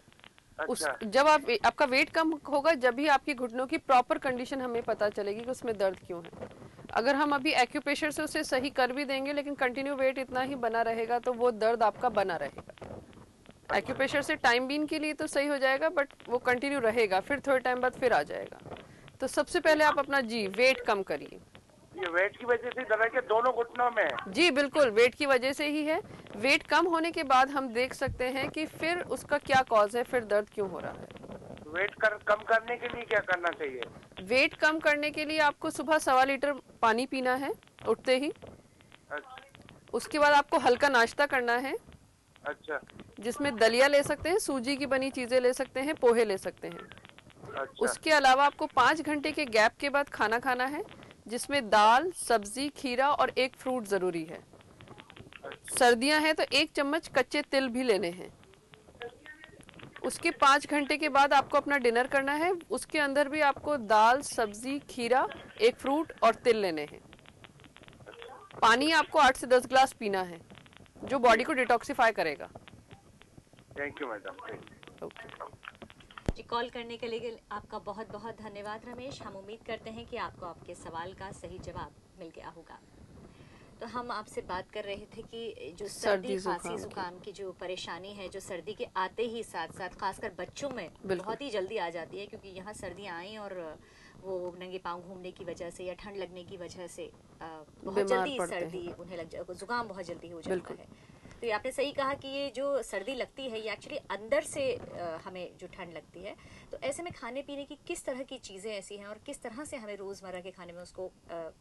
अच्छा। जब आपका वेट कम होगा जब भी आपकी घुटनों की प्रॉपर कंडीशन हमें पता चलेगी कि उसमें दर्द क्यों है। अगर हम अभी एक्यूप्रेशर से उसे सही कर भी देंगे लेकिन कंटिन्यू वेट इतना ही बना रहेगा तो वो दर्द आपका बना रहेगा। एक्यूप्रेशर से टाइम बीन के लिए तो सही हो जाएगा बट वो कंटिन्यू रहेगा, फिर थोड़े टाइम बाद फिर आ जाएगा। तो सबसे पहले आप अपना वेट कम करिए। ये वेट की वजह से दर्द है, दोनों घुटनों में है? जी बिल्कुल, वेट की वजह से ही है। वेट कम होने के बाद हम देख सकते हैं कि फिर उसका क्या कॉज है, फिर दर्द क्यों हो रहा है। वेट कम करने के लिए क्या करना चाहिए? वेट कम करने के लिए आपको सुबह 1.25 लीटर पानी पीना है उठते ही। अच्छा। उसके बाद आपको हल्का नाश्ता करना है। अच्छा। जिसमें दलिया ले सकते हैं, सूजी की बनी चीजें ले सकते हैं, पोहे ले सकते हैं। अच्छा। उसके अलावा आपको 5 घंटे के गैप के बाद खाना खाना है जिसमें दाल, सब्जी, खीरा और एक फ्रूट जरूरी है। सर्दियां हैं तो 1 चम्मच कच्चे तिल भी लेने हैं। उसके 5 घंटे के बाद आपको अपना डिनर करना है, उसके अंदर भी आपको दाल, सब्जी, खीरा, एक फ्रूट और तिल लेने हैं। पानी आपको 8 से 10 ग्लास पीना है जो बॉडी को डिटॉक्सिफाई करेगा। Thank you madam. ओके जी, कॉल करने के लिए आपका बहुत बहुत धन्यवाद रमेश। हम उम्मीद करते हैं कि आपको आपके सवाल का सही जवाब मिल गया होगा। तो हम आपसे बात कर रहे थे कि जो सर्दी खांसी जुकाम की जो परेशानी है, जो सर्दी के आते ही साथ साथ खासकर बच्चों में बहुत ही जल्दी आ जाती है, क्योंकि यहाँ सर्दियाँ आई और वो नंगे पाँव घूमने की वजह से या ठंड लगने की वजह से बहुत जल्दी सर्दी उन्हें लग जाए, जुकाम बहुत जल्दी हो जाता है। तो ये आपने सही कहा कि ये जो सर्दी लगती है ये एक्चुअली अंदर से हमें जो ठंड लगती है। तो ऐसे में खाने पीने की किस तरह की चीज़ें ऐसी हैं और किस तरह से हमें रोज़मर्रा के खाने में उसको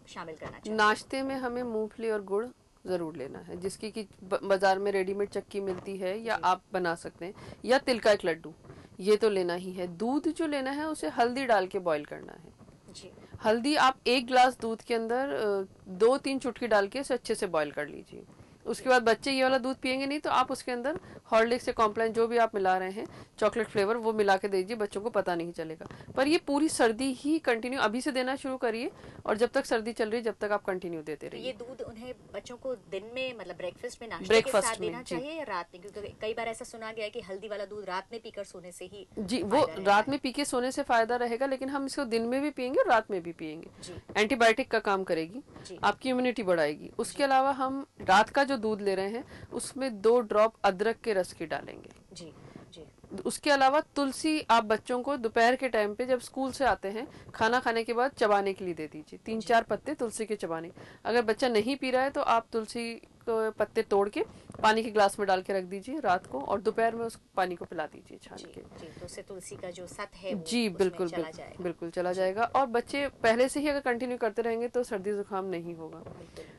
शामिल करना चाहिए? नाश्ते में हमें मूंगफली और गुड़ ज़रूर लेना है, जिसकी कि बाजार में रेडीमेड चक्की मिलती है या आप बना सकते हैं, या तिल का एक लड्डू, ये तो लेना ही है। दूध जो लेना है उसे हल्दी डाल के बॉईल करना है जी। हल्दी आप 1 गिलास दूध के अंदर 2-3 चुटकी डाल के उसे अच्छे से बॉईल कर लीजिए। उसके बाद बच्चे ये वाला दूध पियेंगे नहीं तो आप उसके अंदर हॉर्लिक्स या कॉम्प्लान जो भी आप मिला रहे हैं, चॉकलेट फ्लेवर, वो मिला के दीजिए, बच्चों को पता नहीं चलेगा। पर ये पूरी सर्दी ही कंटिन्यू अभी से देना शुरू करिए और जब तक सर्दी चल रही है जब तक आप कंटिन्यू देते रहिए। ये दूध उन्हें बच्चों को दिन में मतलब ब्रेकफास्ट में नाश्ते के साथ देना चाहिए या रात में? क्योंकि कई बार ऐसा सुना गया है कि हल्दी वाला दूध रात में पीकर सोने से ही जी, वो रात में पी के सोने से फायदा रहेगा, लेकिन हम इसको दिन में भी पियेंगे और रात में भी पियेंगे। एंटीबायोटिक का काम करेगी, आपकी इम्यूनिटी बढ़ाएगी। उसके अलावा हम रात का जो दूध ले रहे हैं उसमें 2 ड्रॉप अदरक के रस की डालेंगे। जी जी। उसके अलावा तुलसी आप बच्चों को दोपहर के टाइम पे जब स्कूल से आते हैं खाना खाने के बाद चबाने के लिए दे दीजिए, 3-4 पत्ते तुलसी के चबाने। अगर बच्चा नहीं पी रहा है तो आप तुलसी को पत्ते तोड़ के पानी के ग्लास में डाल के रख दीजिए रात को और दोपहर में उस पानी को पिला दीजिए छान के। जी, तो उससे तुलसी का जो सत है वो जी बिल्कुल बिल्कुल चला जाएगा। और बच्चे पहले से ही अगर कंटिन्यू करते रहेंगे तो सर्दी जुकाम नहीं होगा।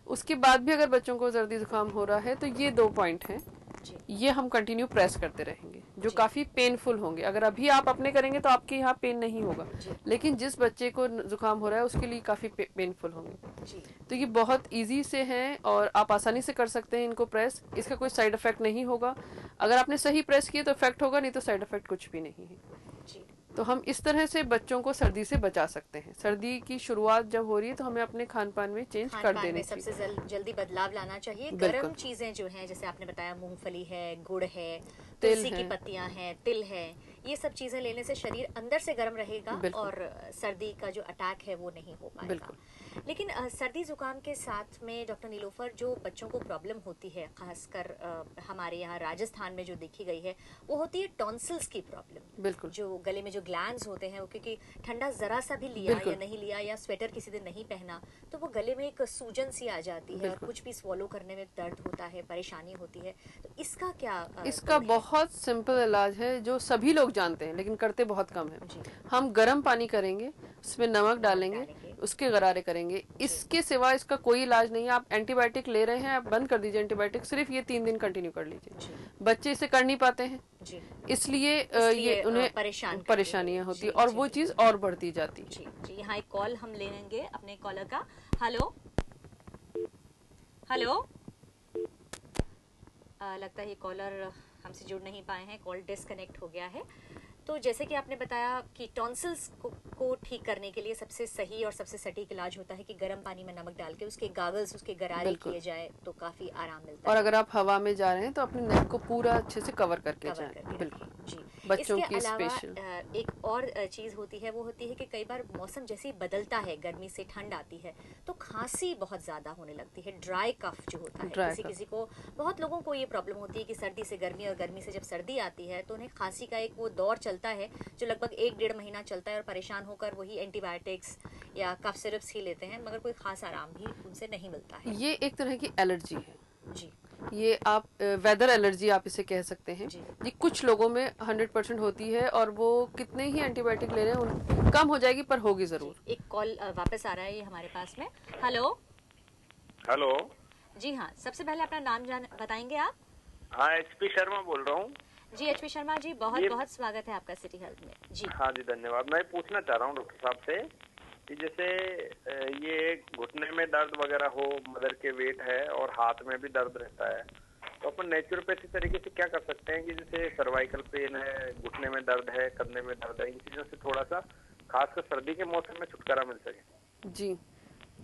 उसके बाद भी अगर बच्चों को सर्दी जुकाम हो रहा है तो ये 2 पॉइंट हैं ये हम कंटिन्यू प्रेस करते रहेंगे, जो काफी पेनफुल होंगे। अगर अभी आप अपने करेंगे तो आपके यहाँ पेन नहीं होगा, लेकिन जिस बच्चे को जुकाम हो रहा है उसके लिए काफी पेनफुल होंगे। तो ये बहुत इजी से हैं और आप आसानी से कर सकते हैं इनको प्रेस। इसका कोई साइड इफेक्ट नहीं होगा। अगर आपने सही प्रेस किए तो इफेक्ट होगा, नहीं तो साइड इफेक्ट कुछ भी नहीं है। तो हम इस तरह से बच्चों को सर्दी से बचा सकते हैं। सर्दी की शुरुआत जब हो रही है तो हमें अपने खान पान में चेंज कर देनी चाहिए। सबसे जल्दी बदलाव लाना चाहिए। गर्म चीजें जो हैं, जैसे आपने बताया मूंगफली है, गुड़ है, तुलसी की पत्तियां हैं, तिल है, ये सब चीजें लेने से शरीर अंदर से गर्म रहेगा और सर्दी का जो अटैक है वो नहीं हो पाएगा। लेकिन सर्दी जुकाम के साथ में डॉक्टर नीलोफर, जो बच्चों को प्रॉब्लम होती है, खासकर हमारे यहाँ राजस्थान में जो देखी गई है, वो होती है टॉन्सिल्स की प्रॉब्लम। बिल्कुल। जो गले में जो ग्लैंड्स होते हैं, वो क्योंकि ठंडा जरा सा भी लिया या नहीं लिया या स्वेटर किसी दिन नहीं पहना तो वो गले में एक सूजन सी आ जाती है और कुछ भी स्वॉलो करने में दर्द होता है, परेशानी होती है। तो इसका क्या इसका बहुत सिंपल इलाज है जो सभी लोग जानते हैं लेकिन करते बहुत कम है। हम गर्म पानी करेंगे, उसमें नमक डालेंगे, उसके गरारे करेंगे। इसके सिवा इसका कोई इलाज नहीं है। आप एंटीबायोटिक ले रहे हैं, आप बंद कर दीजिए एंटीबायोटिक, सिर्फ ये 3 दिन कंटिन्यू कर लीजिए। बच्चे इसे कर नहीं पाते हैं, इसलिए ये उन्हें परेशानियां होती है और वो चीज और बढ़ती जाती है। जी, यहाँ एक कॉल हम ले लेंगे अपने कॉलर का। हेलो हेलो, लगता है ये कॉलर हमसे जुड़ नहीं पाए हैं, कॉल डिस्कनेक्ट हो गया है। तो जैसे कि आपने बताया कि टॉन्सिल्स को ठीक करने के लिए सबसे सही और सबसे सटीक इलाज होता है कि गर्म पानी में नमक डाल के उसके गागल्स, उसके गरारे किए जाए तो काफी आराम मिलता है। और अगर आप हवा में जा रहे हैं तो अपने नेक को पूरा अच्छे से कवर करके जाएं। बिल्कुल जी। बच्चों इसके की स्पेशल एक और चीज होती है, वो होती है कि कई बार मौसम जैसे ही बदलता है, गर्मी से ठंड आती है तो खांसी बहुत ज्यादा होने लगती है। ड्राई कफ जो होता है, किसी को, बहुत लोगों को ये प्रॉब्लम होती है कि सर्दी से गर्मी और गर्मी से जब सर्दी आती है तो उन्हें खांसी का एक वो दौर चलता है जो लगभग 1-1.5 महीना चलता है और परेशान होकर वही एंटीबायोटिक्स या कफ सिरप्स ही लेते हैं, मगर कोई खास आराम भी उनसे नहीं मिलता है। ये एक तरह की एलर्जी है जी। ये आप वेदर एलर्जी आप इसे कह सकते हैं। ये कुछ लोगों में 100% होती है और वो कितने ही एंटीबायोटिक ले रहे हैं कम हो जाएगी, पर होगी जरूर। एक कॉल वापस आ रहा है ये हमारे पास में। Hello hello. जी हाँ, सबसे पहले अपना नाम बताएंगे आप? हाँ, HP शर्मा बोल रहा हूँ। जी HP शर्मा जी, बहुत बहुत स्वागत है आपका सिटी हेल्थ में। जी हाँ जी, धन्यवाद। मैं पूछना चाह रहा हूँ डॉक्टर साहब से कि जैसे ये घुटने में दर्द वगैरह हो, मदर के वेट है और हाथ में भी दर्द रहता है, तो अपन नेचुरोपैथी तरीके से क्या कर सकते हैं कि जैसे सर्वाइकल पेन है, घुटने में दर्द है, कंधे में दर्द है, इन चीजों से थोड़ा सा खासकर सर्दी के मौसम में छुटकारा मिल सके? जी,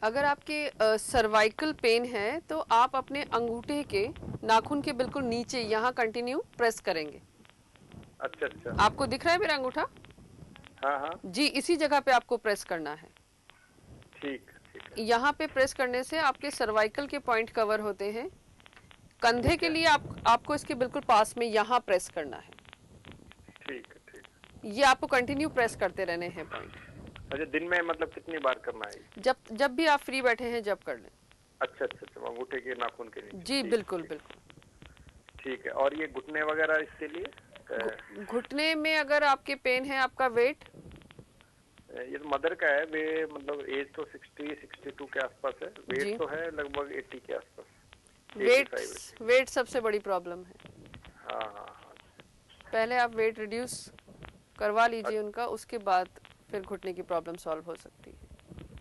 अगर आपके सर्वाइकल पेन है तो आप अपने अंगूठे के नाखून के बिल्कुल नीचे यहाँ कंटिन्यू प्रेस करेंगे। अच्छा। आपको दिख रहा है मेरा अंगूठा? हाँ। जी, इसी जगह पे आपको प्रेस करना है। ठीक है। यहाँ पे प्रेस करने से आपके सर्वाइकल के पॉइंट कवर होते हैं। कंधे के लिए आपको इसके बिल्कुल पास में यहाँ प्रेस करना है। ठीक है। ये आपको कंटिन्यू प्रेस करते रहने हैं पॉइंट। अच्छा, दिन में मतलब कितनी बार करना है? जब भी आप फ्री बैठे हैं जब कर लें। अच्छा, अंगूठे के नाखून के लिए? जी बिल्कुल। ठीक है। और ये घुटने वगैरह इसके लिए? घुटने में अगर आपके पेन है, आपका वेट? ये तो मदर का है, वे मतलब एज तो 60-62 के आसपास है, वेट तो है लगभग 80 के आसपास। वेट सबसे बड़ी प्रॉब्लम है। हाँ। पहले आप वेट रिड्यूस करवा लीजिए उनका, उसके बाद फिर घुटने की प्रॉब्लम सॉल्व हो सकती है।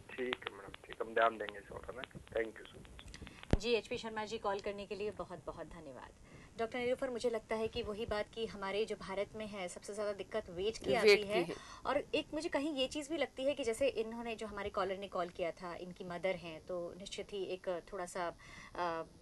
ठीक है मैडम, ठीक, हम ध्यान देंगे इस बात में। Thank you so much. जी HP शर्मा जी, कॉल करने के लिए बहुत बहुत धन्यवाद। डॉक्टर नीलोफर, मुझे लगता है कि वही बात कि हमारे जो भारत में है सबसे ज्यादा दिक्कत वेट की आती है। और एक मुझे कहीं ये चीज भी लगती है कि जैसे इन्होंने, जो हमारे कॉलर ने कॉल किया था, इनकी मदर हैं, तो निश्चित ही एक थोड़ा सा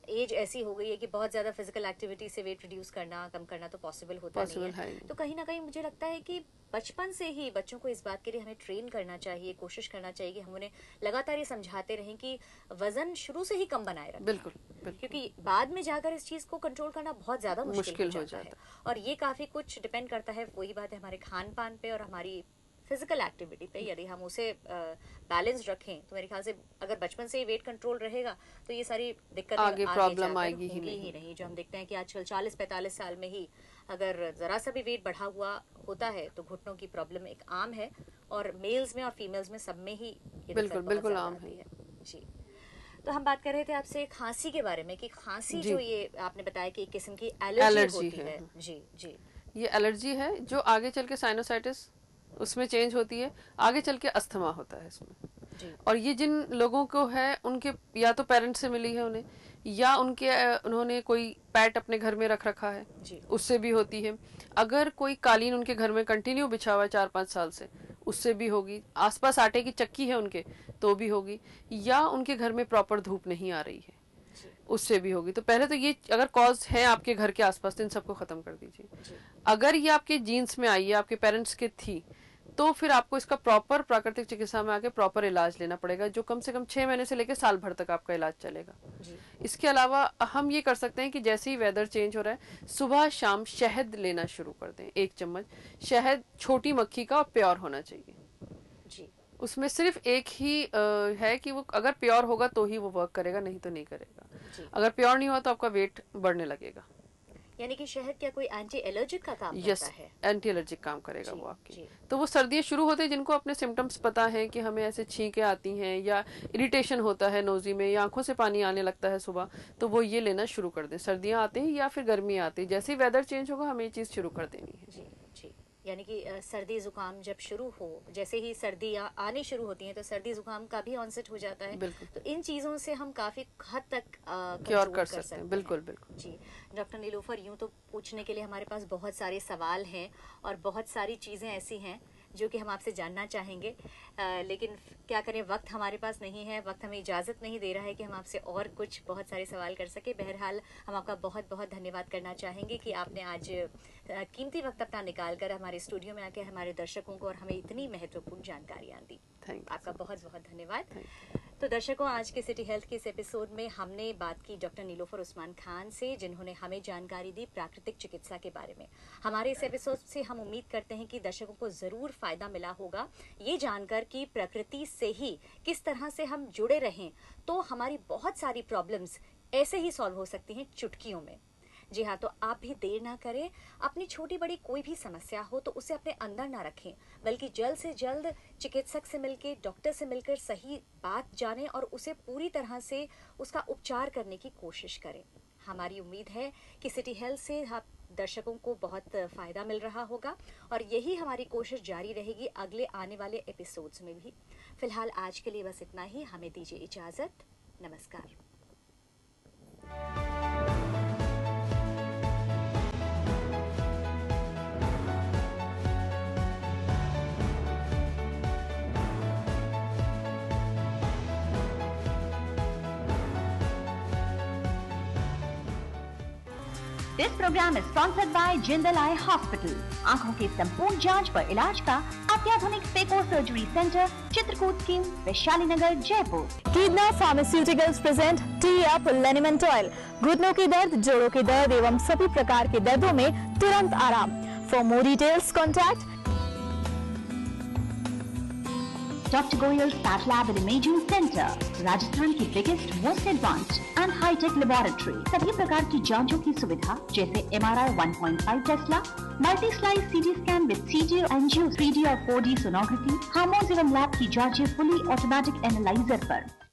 एज ऐसी हो गई है कि बहुत ज्यादा फिजिकल एक्टिविटी से वेट रिड्यूस करना, कम करना तो पॉसिबल होता नहीं है। तो कहीं ना कहीं मुझे लगता है कि बचपन से ही बच्चों को इस बात के लिए हमें ट्रेन करना चाहिए, कोशिश करना चाहिए कि हम उन्हें लगातार ये समझाते रहें कि वजन शुरू से ही कम बनाए रखें। बिल्कुल। क्योंकि बाद में जाकर इस चीज को कंट्रोल करना बहुत ज्यादा मुश्किल हो जाता है। और ये काफी कुछ डिपेंड करता है, वही बात है, हमारे खान पान पे और हमारी फिजिकल एक्टिविटी पे। यदि हम उसे बैलेंस रखें तो मेरे ख्याल से अगर बचपन से ही वेट कंट्रोल रहेगा तो ये सारी दिक्कतें आगे प्रॉब्लम आएगी ही नहीं। जो हम देखते हैं कि आजकल 40-45 साल में ही अगर जरा सा भी वेट बढ़ा हुआ होता है तो घुटनों की प्रॉब्लम एक आम है, और मेल्स में और फीमेल्स में सब में ही बिल्कुल आम है। जी। तो हम बात कर रहे थे आपसे खांसी के बारे में कि खांसी जो ये आपने बताया कि एक किस्म की एलर्जी होती है। जी जी, ये एलर्जी है जो आगे चल के साइनोसाइटिस उसमें चेंज होती है, आगे चल के अस्थमा होता है इसमें। और ये जिन लोगों को है उनके या तो पेरेंट्स से मिली है उन्हें, या उन्होंने कोई पैट अपने घर में रख रखा है, उससे भी होती है। अगर कोई कालीन उनके घर में कंटिन्यू बिछा हुआ है 4-5 साल से, उससे भी होगी। आसपास आटे की चक्की है उनके, तो भी होगी। या उनके घर में प्रॉपर धूप नहीं आ रही है, उससे भी होगी। तो पहले तो ये अगर कॉज है आपके घर के आसपास तो इन सबको खत्म कर दीजिए। अगर ये आपके जीन्स में आई है, आपके पेरेंट्स के थी, तो फिर आपको इसका प्रॉपर प्राकृतिक चिकित्सा में आके प्रॉपर इलाज लेना पड़ेगा, जो कम से कम 6 महीने से लेकर साल भर तक आपका इलाज चलेगा। इसके अलावा हम ये कर सकते हैं कि जैसे ही वेदर चेंज हो रहा है, सुबह शाम शहद लेना शुरू कर दें। 1 चम्मच शहद, छोटी मक्खी का, और प्योर होना चाहिए जी। उसमें सिर्फ एक ही है कि वो अगर प्योर होगा तो ही वो वर्क करेगा, नहीं तो नहीं करेगा। अगर प्योर नहीं हुआ तो आपका वेट बढ़ने लगेगा। यानी कि शहद क्या कोई एंटी एलर्जिक का काम करता है? एंटी एलर्जिक काम करेगा वो आपकी। तो वो सर्दियाँ शुरू होते हैं, जिनको अपने सिम्टम्स पता है कि हमें ऐसे छींकें आती हैं या इरिटेशन होता है नोजी में या आंखों से पानी आने लगता है सुबह, तो वो ये लेना शुरू कर दें। सर्दियाँ आती हैं या फिर गर्मी आती है, जैसे ही वेदर चेंज होगा हमें ये चीज़ शुरू कर देनी है। जी जी, यानी कि सर्दी जुकाम जब शुरू हो, जैसे ही सर्दियाँ आनी शुरू होती हैं तो सर्दी जुकाम का भी ऑनसेट हो जाता है। बिल्कुल। तो इन चीज़ों से हम काफ़ी हद तक क्योर कर सकते हैं। बिल्कुल बिल्कुल जी। डॉक्टर नीलोफर, यूँ तो पूछने के लिए हमारे पास बहुत सारे सवाल हैं और बहुत सारी चीज़ें ऐसी हैं जो कि हम आपसे जानना चाहेंगे, लेकिन क्या करें, वक्त हमारे पास नहीं है, वक्त हमें इजाज़त नहीं दे रहा है कि हम आपसे और कुछ बहुत सारे सवाल कर सके। बहरहाल हम आपका बहुत बहुत धन्यवाद करना चाहेंगे कि आपने आज कीमती वक्त अपना निकाल कर हमारे स्टूडियो में आके हमारे दर्शकों को और हमें इतनी महत्वपूर्ण जानकारियाँ दी। आपका बहुत बहुत धन्यवाद। तो दर्शकों, आज के सिटी हेल्थ के इस एपिसोड में हमने बात की डॉक्टर नीलोफर उस्मान खान से, जिन्होंने हमें जानकारी दी प्राकृतिक चिकित्सा के बारे में। हमारे इस एपिसोड से हम उम्मीद करते हैं कि दर्शकों को ज़रूर फायदा मिला होगा, ये जानकर कि प्रकृति से ही किस तरह से हम जुड़े रहें तो हमारी बहुत सारी प्रॉब्लम्स ऐसे ही सॉल्व हो सकती हैं चुटकियों में। जी हाँ, तो आप भी देर ना करें। अपनी छोटी बड़ी कोई भी समस्या हो तो उसे अपने अंदर ना रखें, बल्कि जल्द से जल्द चिकित्सक से मिलकर, डॉक्टर से मिलकर सही बात जानें और उसे पूरी तरह से उसका उपचार करने की कोशिश करें। हमारी उम्मीद है कि सिटी हेल्थ से आप दर्शकों को बहुत फ़ायदा मिल रहा होगा और यही हमारी कोशिश जारी रहेगी अगले आने वाले एपिसोड्स में भी। फिलहाल आज के लिए बस इतना ही। हमें दीजिए इजाज़त। नमस्कार। This program is sponsored by Jindal Eye Hospital. आंखों की संपूर्ण जांच पर इलाज का अत्याधुनिक phaco surgery centre, Chitrakoot scheme, Vaishali Nagar, Jaipur. कीदना pharmaceuticals present T up liniment oil. घुटनों की दर्द, जोड़ों की दर्द एवं सभी प्रकार के दर्दों में तुरंत आराम। For more details contact Dr. Goyal's Path Lab and Imaging Center, Rajasthan की biggest most advanced and hitech laboratory. सभी प्रकार की जांचों की सुविधा जैसे MRI 1.5 tesla, multi slice CT scan with CT angio 3D और 4D सोनोग्राफी, हार्मोन्स एवं लैब की जांचें फुली ऑटोमेटिक एनालाइजर पर।